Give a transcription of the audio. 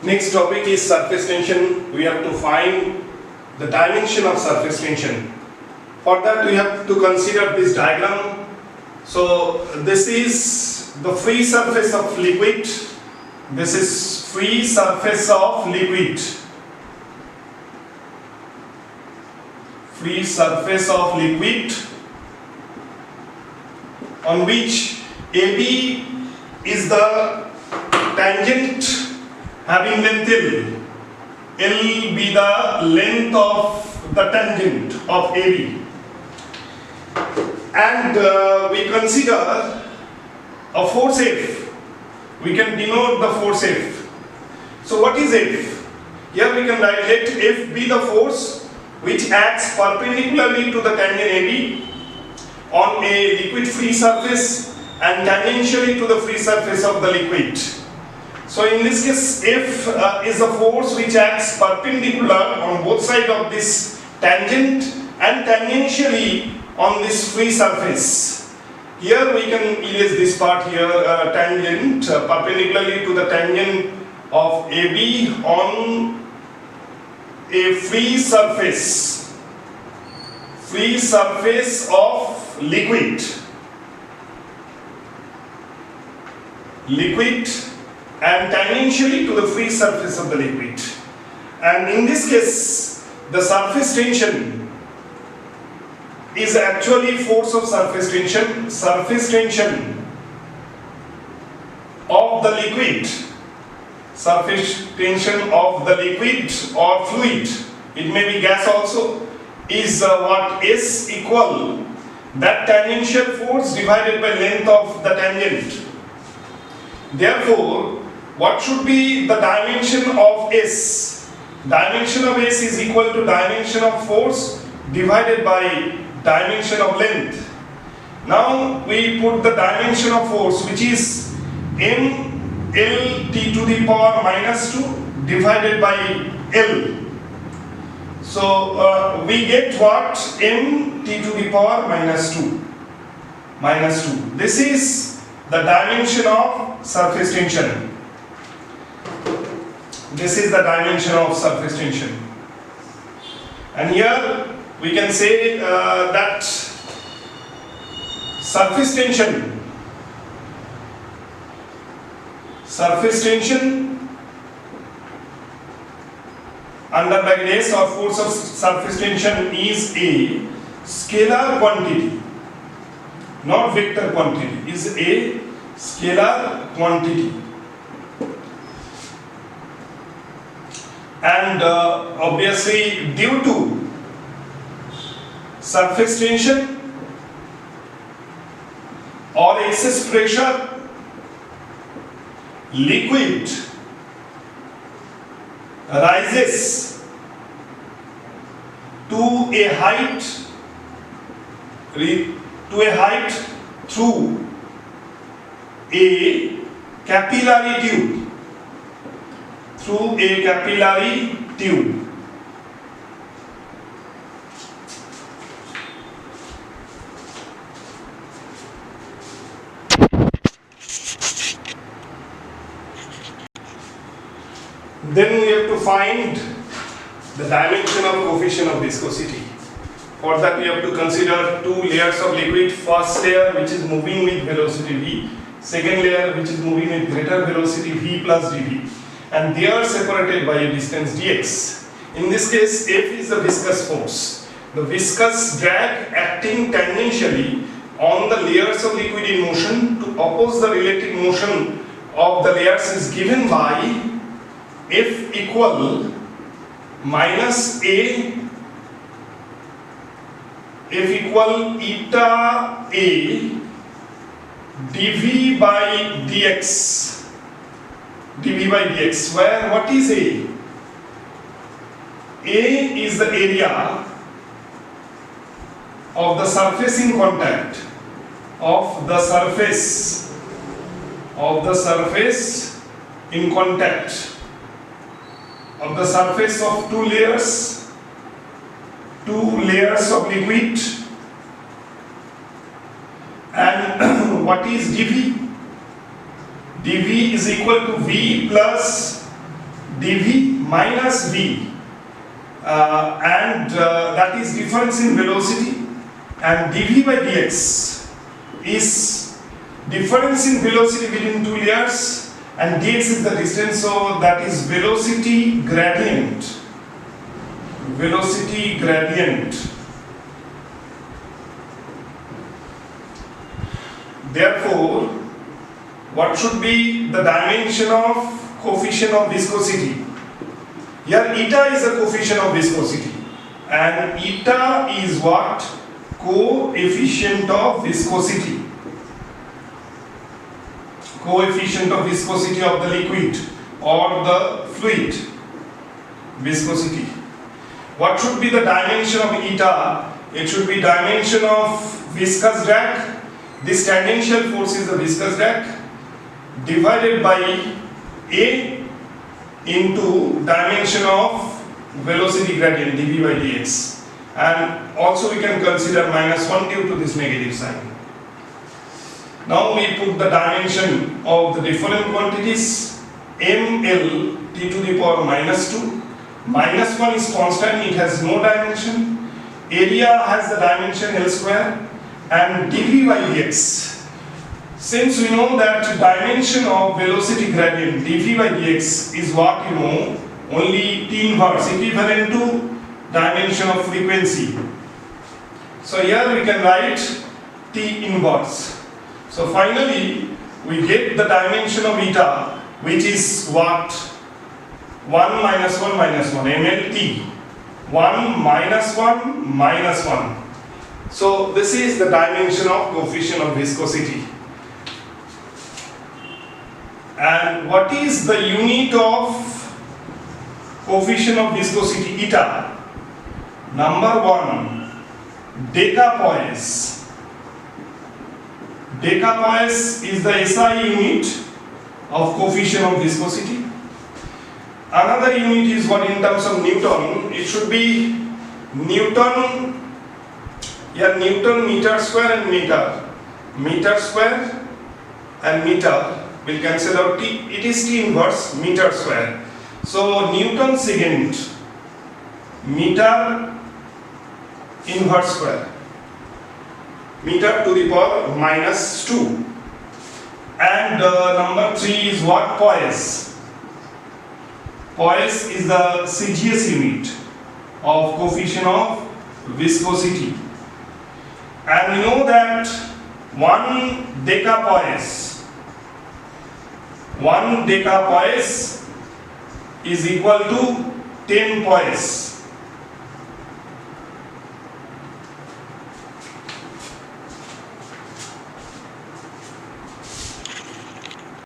Next topic is surface tension. We have to find the dimension of surface tension. For that we have to consider this diagram. So this is the free surface of liquid. This is free surface of liquid. Free surface of liquid on which AB is the tangent having length L. L be the length of the tangent of AB. And we consider a force F. We can denote the force F. So what is F? Here we can write, let F be the force which acts perpendicularly to the tangent AB on a liquid free surface and tangentially to the free surface of the liquid. So in this case, F is a force which acts perpendicular on both sides of this tangent and tangentially on this free surface. Here we can erase this part here, tangent perpendicularly to the tangent of AB on a free surface of liquid and tangentially to the free surface of the liquid. And in this case, the surface tension is actually force of surface tension of the liquid. Surface tension of the liquid or fluid, it may be gas also, is what S equal that tangential force divided by length of the tangent. Therefore, what should be the dimension of S? Dimension of S is equal to dimension of force divided by dimension of length. Now we put the dimension of force, which is M L T to the power minus 2 divided by L. So we get what? M T to the power minus 2. This is the dimension of surface tension. This is the dimension of surface tension. And here we can say that surface tension under bracket S or force of surface tension is a scalar quantity, not vector quantity, is a scalar quantity. And obviously due to surface tension or excess pressure, liquid rises to a height through a capillary tube. Then we have to find the dimension of coefficient of viscosity. For that we have to consider two layers of liquid. First layer which is moving with velocity v, second layer which is moving with greater velocity v plus dv, and they are separated by a distance dx. In this case, F is the viscous force. The viscous drag acting tangentially on the layers of liquid in motion to oppose the relative motion of the layers is given by F equal minus A, F equal eta A dV by dx, where what is A? A is the area of the surface in contact, of the surface in contact of the surface of two layers of liquid. And what is dV? dV is equal to V plus dv minus v, and that is difference in velocity, and dv by dx is difference in velocity between two layers, and dx is the distance, so that is velocity gradient. Velocity gradient. Therefore, what should be the dimension of coefficient of viscosity? Here eta is the coefficient of viscosity, and eta is what? Coefficient of viscosity. Coefficient of viscosity of the liquid or the fluid. Viscosity. What should be the dimension of eta? It should be dimension of viscous drag. This tangential force is the viscous drag divided by A into dimension of velocity gradient dv by dx, and also we can consider -1 due to this negative sign. Now we put the dimension of the different quantities. ml t to the power -2, -1 is constant, it has no dimension. Area has the dimension L square, and dv by dx. Since we know that dimension of velocity gradient dv by dx is what you know, only T inverse, equivalent to dimension of frequency. So here we can write T inverse. So finally we get the dimension of eta, which is what? 1 minus 1 minus 1 mlt. 1 minus 1 minus 1. So this is the dimension of coefficient of viscosity. And what is the unit of coefficient of viscosity eta? Number 1, decapoise. Decapoise is the SI unit of coefficient of viscosity. Another unit is what in terms of Newton, it should be Newton. Here Newton meter square and meter. Meter square and meter will cancel out T. It is T inverse meter square. So Newton secant meter inverse square. Meter to the power -2. And number 3 is what? Poise. Poise is the CGS unit of coefficient of viscosity. And we know that 1 decapoise is equal to 10 poise.